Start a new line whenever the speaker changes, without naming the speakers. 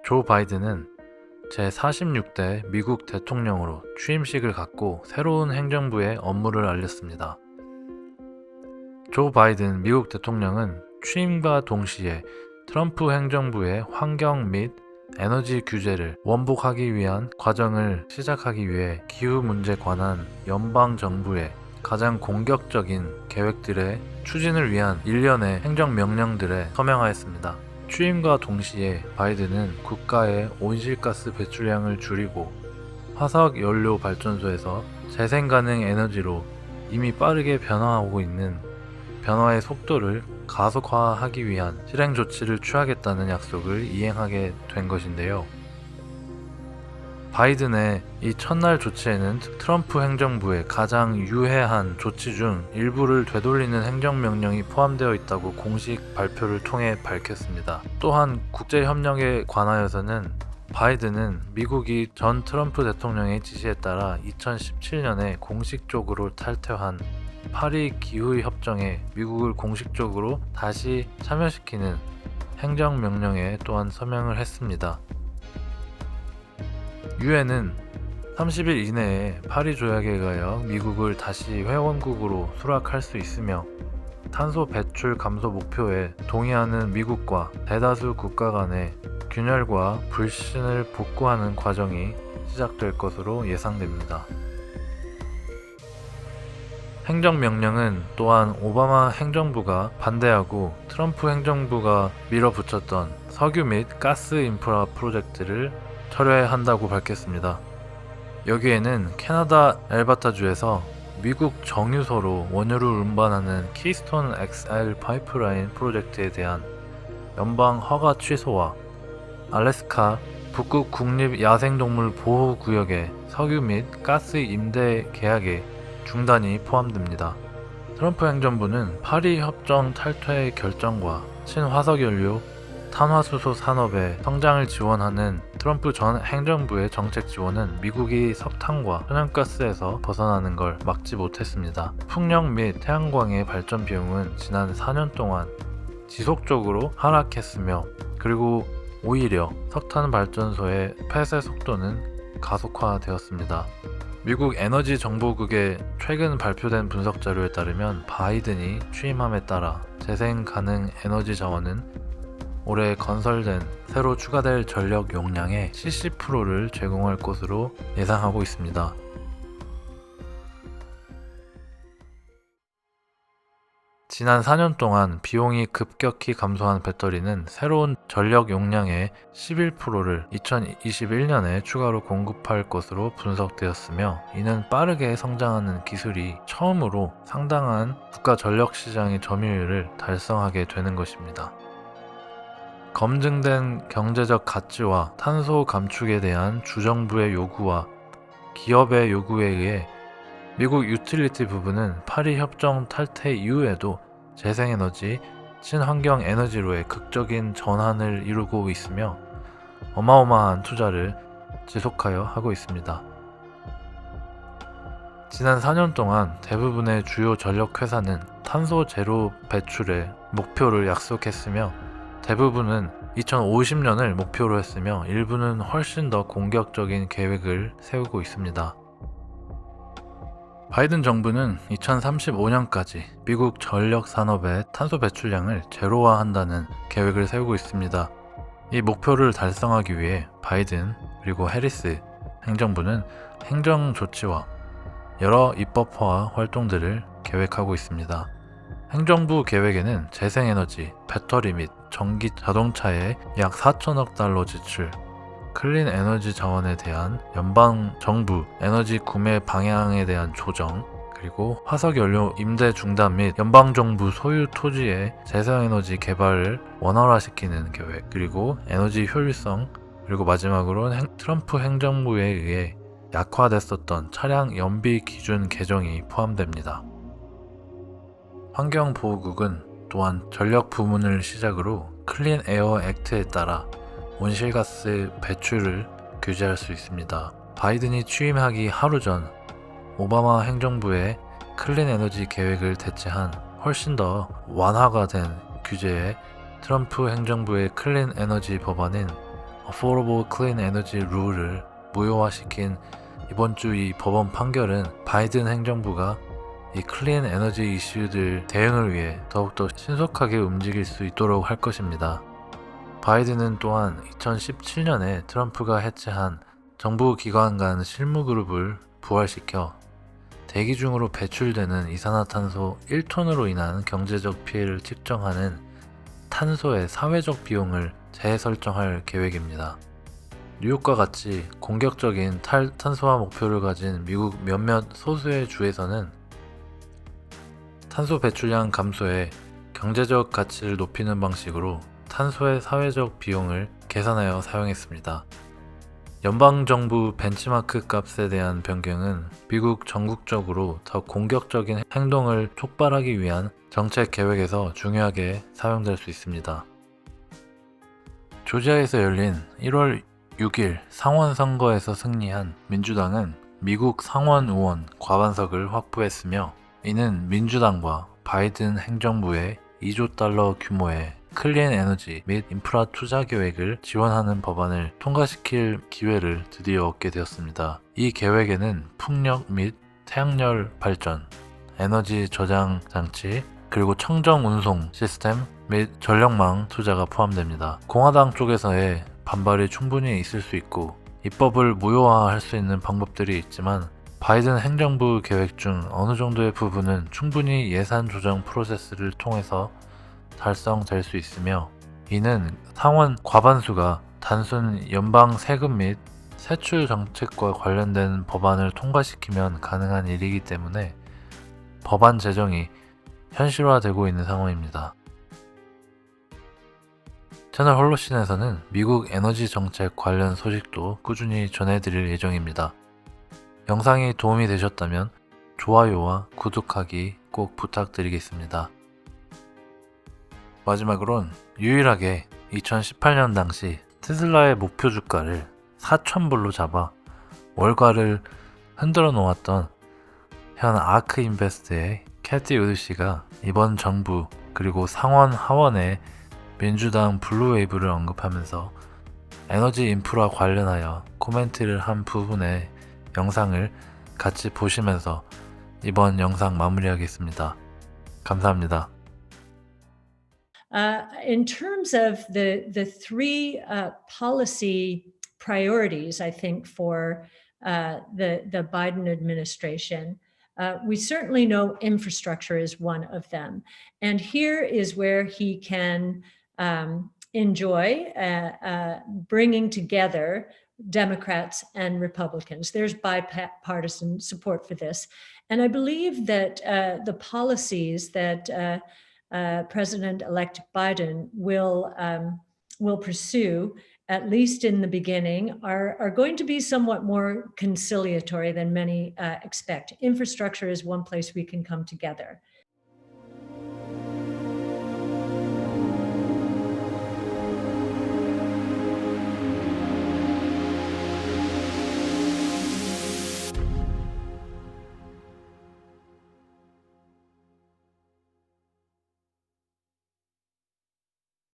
조 바이든은 제46대 미국 대통령으로 취임식을 갖고 새로운 행정부에 업무를 알렸습니다. 조 바이든 미국 대통령은 취임과 동시에 트럼프 행정부의 환경 및 에너지 규제를 원복하기 위한 과정을 시작하기 위해 기후 문제 관한 연방 정부의 가장 공격적인 계획들의 추진을 위한 일련의 행정명령들에 서명하였습니다. 취임과 동시에 바이든은 국가의 온실가스 배출량을 줄이고 화석 연료 발전소에서 재생 가능 에너지로 이미 빠르게 변화하고 있는 변화의 속도를 가속화하기 위한 실행 조치를 취하겠다는 약속을 이행하게 된 것인데요. 바이든의 이 첫날 조치에는 트럼프 행정부의 가장 유해한 조치 중 일부를 되돌리는 행정명령이 포함되어 있다고 공식 발표를 통해 밝혔습니다. 또한 국제협력에 관하여서는 바이든은 미국이 전 트럼프 대통령의 지시에 따라 2017년에 공식적으로 탈퇴한 파리 기후협정에 미국을 공식적으로 다시 참여시키는 행정명령에 또한 서명을 했습니다. 유엔은 30일 이내에 파리 조약에 의하여 미국을 다시 회원국으로 수락할 수 있으며 탄소 배출 감소 목표에 동의하는 미국과 대다수 국가 간의 균열과 불신을 복구하는 과정이 시작될 것으로 예상됩니다. 행정명령은 또한 오바마 행정부가 반대하고 트럼프 행정부가 밀어붙였던 석유 및 가스 인프라 프로젝트를 철회한다고 밝혔습니다. 여기에는 캐나다 엘버타주에서 미국 정유소로 원유를 운반하는 키스톤 XL 파이프라인 프로젝트에 대한 연방 허가 취소와 알래스카 북극 국립 야생동물 보호구역의 석유 및 가스 임대 계약의 중단이 포함됩니다. 트럼프 행정부는 파리 협정 탈퇴 결정과 친화석연료, 탄화수소 산업의 성장을 지원하는 트럼프 전 행정부의 정책 지원은 미국이 석탄과 천연가스에서 벗어나는 걸 막지 못했습니다. 풍력 및 태양광의 발전 비용은 지난 4년 동안 지속적으로 하락했으며 그리고 오히려 석탄 발전소의 폐쇄 속도는 가속화되었습니다. 미국 에너지 정보국의 최근 발표된 분석 자료에 따르면 바이든이 취임함에 따라 재생 가능 에너지 자원은 올해 건설된 새로 추가될 전력 용량의 70%를 제공할 것으로 예상하고 있습니다. 지난 4년 동안 비용이 급격히 감소한 배터리는 새로운 전력 용량의 11%를 2021년에 추가로 공급할 것으로 분석되었으며 이는 빠르게 성장하는 기술이 처음으로 상당한 국가 전력 시장의 점유율을 달성하게 되는 것입니다. 검증된 경제적 가치와 탄소 감축에 대한 주정부의 요구와 기업의 요구에 의해 미국 유틸리티 부분은 파리 협정 탈퇴 이후에도 재생에너지, 친환경 에너지로의 극적인 전환을 이루고 있으며 어마어마한 투자를 지속하여 하고 있습니다. 지난 4년 동안 대부분의 주요 전력 회사는 탄소 제로 배출의 목표를 약속했으며 대부분은 2050년을 목표로 했으며 일부는 훨씬 더 공격적인 계획을 세우고 있습니다. 바이든 정부는 2035년까지 미국 전력 산업의 탄소 배출량을 제로화한다는 계획을 세우고 있습니다. 이 목표를 달성하기 위해 바이든 그리고 해리스 행정부는 행정 조치와 여러 입법화 활동들을 계획하고 있습니다. 행정부 계획에는 재생에너지, 배터리 및 전기 자동차에 약 4천억 달러 지출, 클린 에너지 자원에 대한 연방 정부 에너지 구매 방향에 대한 조정, 그리고 화석연료 임대 중단 및 연방 정부 소유 토지의 재생에너지 개발을 원활화시키는 계획, 그리고 에너지 효율성, 그리고 마지막으로 트럼프 행정부에 의해 약화됐었던 차량 연비 기준 개정이 포함됩니다. 환경보호국은 또한 전력 부문을 시작으로 클린 에어 액트에 따라 온실가스 배출을 규제할 수 있습니다. 바이든이 취임하기 하루 전 오바마 행정부의 클린 에너지 계획을 대체한 훨씬 더 완화가 된 규제에 트럼프 행정부의 클린 에너지 법안인 Affordable Clean Energy 룰을 무효화시킨 이번 주 이 법원 판결은 바이든 행정부가 이 클린 에너지 이슈들 대응을 위해 더욱더 신속하게 움직일 수 있도록 할 것입니다. 바이든은 또한 2017년에 트럼프가 해체한 정부 기관 간 실무 그룹을 부활시켜 대기 중으로 배출되는 이산화탄소 1톤으로 인한 경제적 피해를 측정하는 탄소의 사회적 비용을 재설정할 계획입니다. 뉴욕과 같이 공격적인 탈탄소화 목표를 가진 미국 몇몇 소수의 주에서는 탄소 배출량 감소에 경제적 가치를 높이는 방식으로 탄소의 사회적 비용을 계산하여 사용했습니다. 연방정부 벤치마크 값에 대한 변경은 미국 전국적으로 더 공격적인 행동을 촉발하기 위한 정책 계획에서 중요하게 사용될 수 있습니다. 조지아에서 열린 1월 6일 상원 선거에서 승리한 민주당은 미국 상원 의원 과반석을 확보했으며 이는 민주당과 바이든 행정부의 2조 달러 규모의 클린 에너지 및 인프라 투자 계획을 지원하는 법안을 통과시킬 기회를 드디어 얻게 되었습니다. 이 계획에는 풍력 및 태양열 발전, 에너지 저장 장치, 그리고 청정 운송 시스템 및 전력망 투자가 포함됩니다. 공화당 쪽에서의 반발이 충분히 있을 수 있고 입법을 무효화할 수 있는 방법들이 있지만 바이든 행정부 계획 중 어느 정도의 부분은 충분히 예산 조정 프로세스를 통해서 달성될 수 있으며 이는 상원 과반수가 단순 연방 세금 및 세출 정책과 관련된 법안을 통과시키면 가능한 일이기 때문에 법안 제정이 현실화되고 있는 상황입니다. 채널 홀로신에서는 미국 에너지 정책 관련 소식도 꾸준히 전해드릴 예정입니다. 영상이 도움이 되셨다면 좋아요와 구독하기 꼭 부탁드리겠습니다. 마지막으론 유일하게 2018년 당시 테슬라의 목표 주가를 4,000불로 잡아 월가를 흔들어 놓았던 현 아크 인베스트의 캐티 우드 씨가 이번 정부 그리고 상원 하원의 민주당 블루웨이브를 언급하면서 에너지 인프라 관련하여 코멘트를 한 부분의 영상을 같이 보시면서 이번 영상 마무리하겠습니다. 감사합니다.
In terms of the three policy priorities, I think for the Biden administration, we certainly know infrastructure is one of them, and here is where he can enjoy bringing together Democrats and Republicans. There's bipartisan support for this, and I believe that the policies that President-elect Biden will pursue, at least in the beginning, are going to be somewhat more conciliatory than many expect. Infrastructure is one place we can come together.